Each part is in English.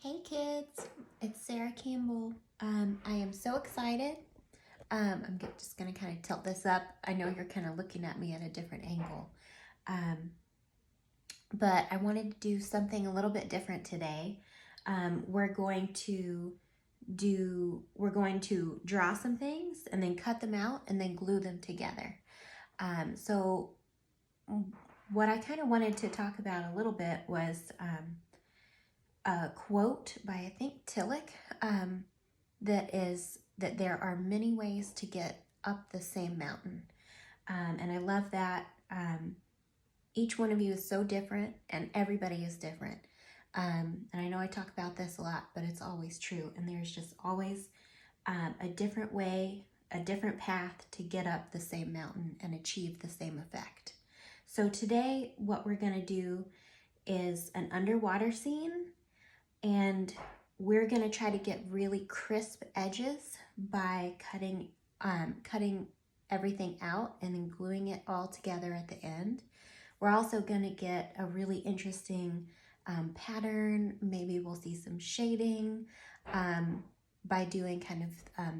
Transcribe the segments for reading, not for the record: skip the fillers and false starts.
Hey kids, it's Sarah Campbell. I am so excited. Just gonna kind of tilt this up. I know you're kind of looking at me at a different angle. Um, but I wanted to do something a little bit different today. We're going to draw some things and then cut them out and then glue them together. So what I kind of wanted to talk about a little bit was a quote by, I think, Tillich, that there are many ways to get up the same mountain. And I love that. Each one of you is so different and everybody is different. And I know I talk about this a lot, but it's always true. And there's just always a different way, a different path to get up the same mountain and achieve the same effect. So today, what we're going to do is an underwater scene, and we're going to try to get really crisp edges by cutting everything out and then gluing it all together at the end. We're also going to get a really interesting pattern. Maybe we'll see some shading by doing kind of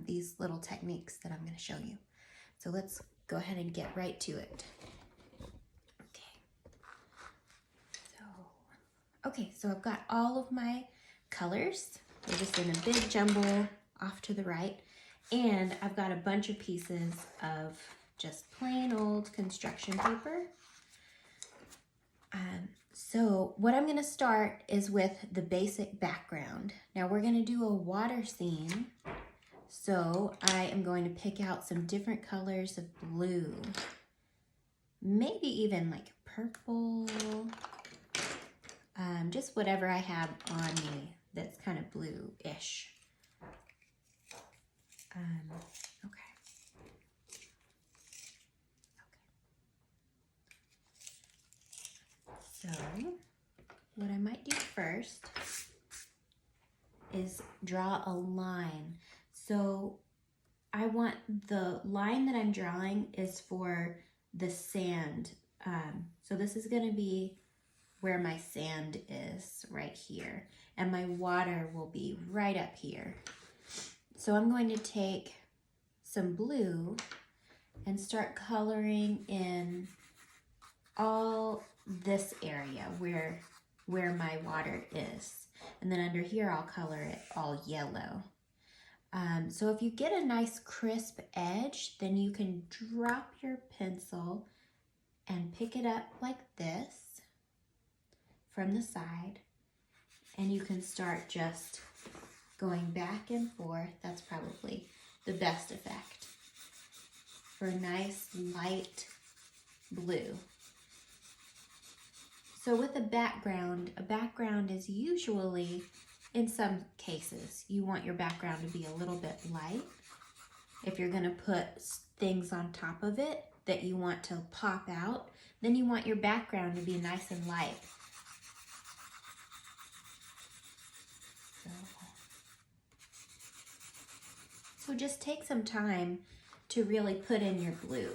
these little techniques that I'm going to show you. So let's go ahead and get right to it. Okay, so I've got all of my colors. They're just in a big jumble off to the right. And I've got a bunch of pieces of just plain old construction paper. So what I'm going to start is with the basic background. Now we're going to do a water scene. So I am going to pick out some different colors of blue. Maybe even like purple. Just whatever I have on me that's kind of blue-ish. Okay. So, what I might do first is draw a line. So, I want the line that I'm drawing is for the sand. So this is going to be where my sand is, right here. And my water will be right up here. So I'm going to take some blue and start coloring in all this area where my water is. And then under here, I'll color it all yellow. So if you get a nice crisp edge, then you can drop your pencil and pick it up like this from the side, and you can start just going back and forth. That's probably the best effect for a nice light blue. So with a background is usually, in some cases, you want your background to be a little bit light. If you're going to put things on top of it that you want to pop out, then you want your background to be nice and light. So just take some time to really put in your blue.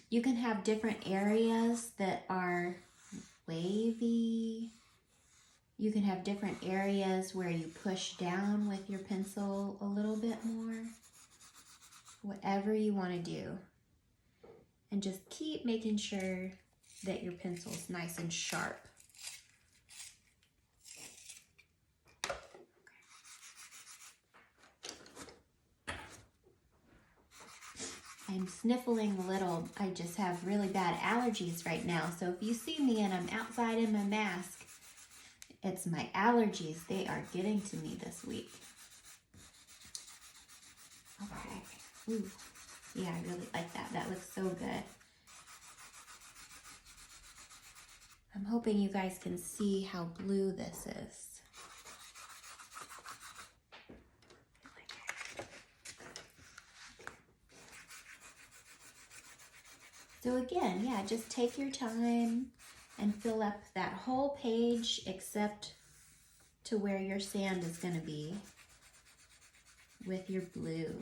You can have different areas that are wavy. You can have different areas where you push down with your pencil a little bit more. Whatever you want to do. And just keep making sure that your pencil's nice and sharp. I'm sniffling a little. I just have really bad allergies right now. So if you see me and I'm outside in my mask, it's my allergies. They are getting to me this week. Okay. Ooh. Yeah, I really like that. That looks so good. I'm hoping you guys can see how blue this is. So again, yeah, just take your time and fill up that whole page except to where your sand is going to be with your blue.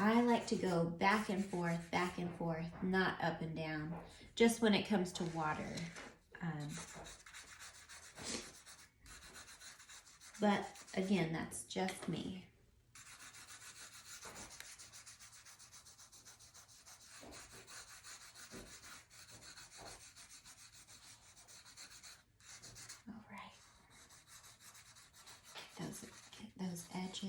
I like to go back and forth, not up and down, just when it comes to water. But again, that's just me. All right. Get those edges.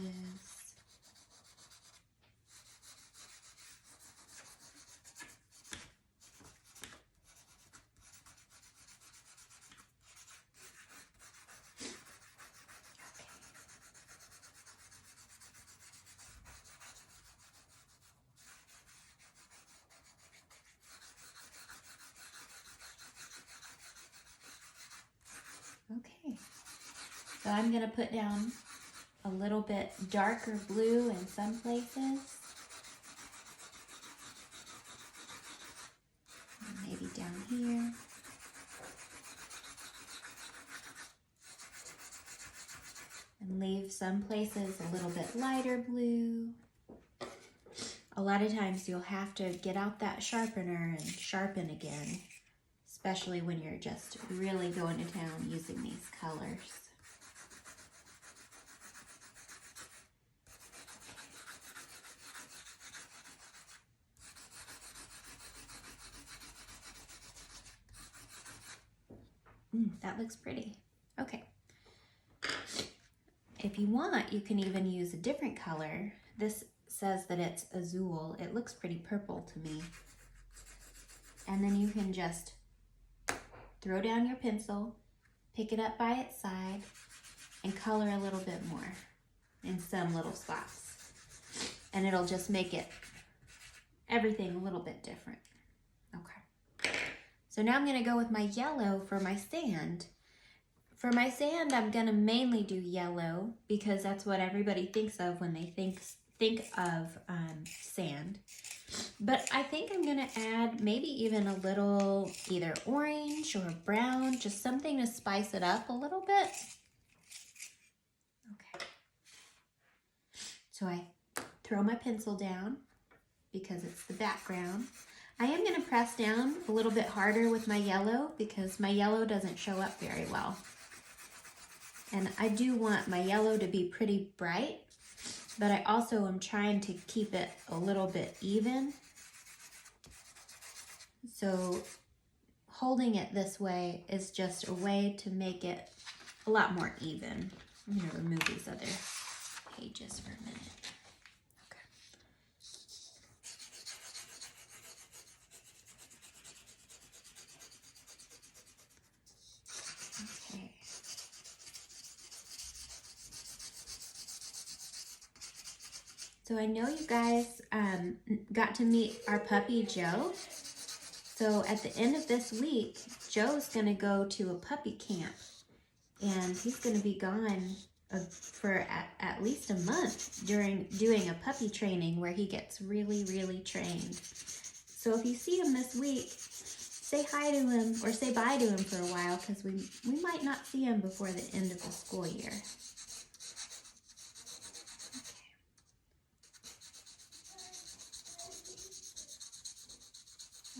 Okay, so I'm going to put down a little bit darker blue in some places. Maybe down here. And leave some places a little bit lighter blue. A lot of times you'll have to get out that sharpener and sharpen again, especially when you're just really going to town using these colors. That looks pretty. Okay. If you want, you can even use a different color. This says that it's azul. It looks pretty purple to me. And then you can just throw down your pencil, pick it up by its side, and color a little bit more in some little spots. And it'll just make everything a little bit different. Okay. So now I'm going to go with my yellow for my sand. For my sand, I'm going to mainly do yellow because that's what everybody thinks of when they think of sand. But I think I'm going to add maybe even a little either orange or brown, just something to spice it up a little bit. Okay. So I throw my pencil down because it's the background. I am going to press down a little bit harder with my yellow because my yellow doesn't show up very well. And I do want my yellow to be pretty bright, but I also am trying to keep it a little bit even. So holding it this way is just a way to make it a lot more even. I'm going to remove these other pages for a minute. So I know you guys got to meet our puppy, Joe. So at the end of this week, Joe's going to go to a puppy camp. And he's going to be gone for at least a month during doing a puppy training where he gets really, really trained. So if you see him this week, say hi to him or say bye to him for a while because we might not see him before the end of the school year.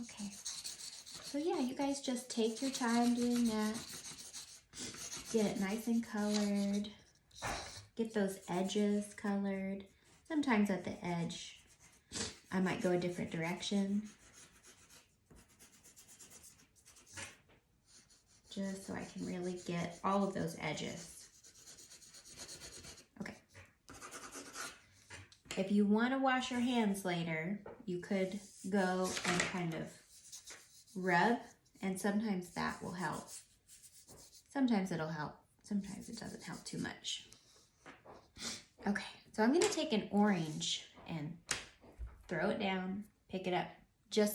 Okay, so yeah, you guys just take your time doing that. Get it nice and colored. Get those edges colored. Sometimes at the edge, I might go a different direction. Just so I can really get all of those edges. Okay. If you want to wash your hands later, you could go and kind of rub, and sometimes that will help. Sometimes it'll help. Sometimes it doesn't help too much. Okay, so I'm going to take an orange and throw it down, pick it up just